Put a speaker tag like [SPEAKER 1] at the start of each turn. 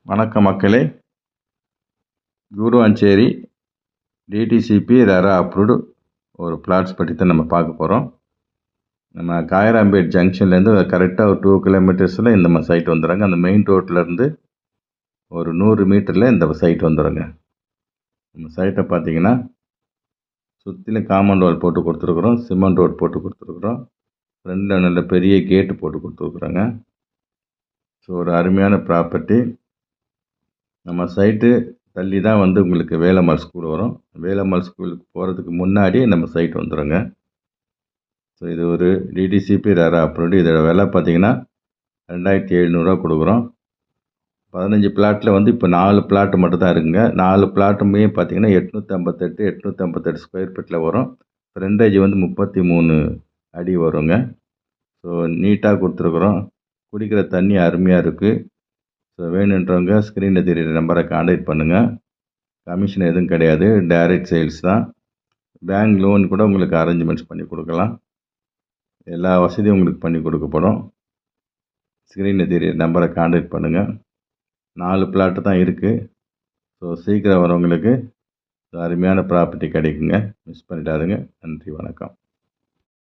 [SPEAKER 1] வணக்கம் மக்களே. Guduvancheri DTCP RERA approved ஒரு பிளாட்ஸ் பற்றி தான் நம்ம பார்க்க போகிறோம். நம்ம காயராம்பேட் ஜங்ஷன்லேருந்து கரெக்டாக ஒரு 2 கிலோமீட்டர்ஸில் இந்த சைட் வந்துடுங்க. அந்த மெயின் ரோட்லேருந்து ஒரு 100 மீட்டரில் இந்த சைட் வந்துடுங்க. நம்ம சைட்டை பார்த்தீங்கன்னா சுற்றிலும் காம்பவுண்ட் வால் போட்டு கொடுத்துருக்குறோம், சிமெண்ட் ரோட் போட்டு கொடுத்துருக்குறோம், ஃப்ரண்டில் நல்ல பெரிய கேட்டு போட்டு கொடுத்துருக்குறோங்க. ஸோ ஒரு அருமையான ப்ராப்பர்ட்டி. நம்ம சைட்டு தள்ளி தான் உங்களுக்கு வேலம்மாள் ஸ்கூல் வரும். வேலம்மாள் ஸ்கூலுக்கு போகிறதுக்கு முன்னாடி நம்ம சைட் வந்துடுங்க. ஸோ இது ஒரு டிடிசிபி ரெரா அப்ரூவ்டு. இதோட விலை பார்த்தீங்கன்னா 2700 கொடுக்குறோம். 15 பிளாட்டில் இப்போ 4 பிளாட்டு மட்டும் தான் இருக்குங்க. 4 பிளாட்டுமே பார்த்தீங்கன்னா 858 ஸ்கொயர் ஃபீட்டில் வரும். ஃப்ரண்டேஜ் 33 அடி வருங்க. ஸோ நீட்டாக கொடுத்துருக்குறோம். குடிக்கிற தண்ணி அருமையாக இருக்குது. ஸோ வேணுன்றவங்க ஸ்க்ரீனில் தெரியுற நம்பரை காண்டாக்ட் பண்ணுங்கள். கமிஷன் எதுவும் கிடையாது, டைரக்ட் சேல்ஸ் தான். பேங்க் லோன் கூட உங்களுக்கு அரேஞ்ச்மெண்ட்ஸ் பண்ணி கொடுக்கலாம். எல்லா வசதியும் உங்களுக்கு பண்ணி கொடுக்கப்படும். ஸ்க்ரீனில் தெரியுற நம்பரை காண்டாக்ட் பண்ணுங்கள். 4 பிளாட்டு தான் இருக்குது. ஸோ சீக்கிரம் வரவங்களுக்கு அருமையான ப்ராப்பர்ட்டி கிடைக்குங்க. மிஸ் பண்ணிடாதுங்க. நன்றி, வணக்கம்.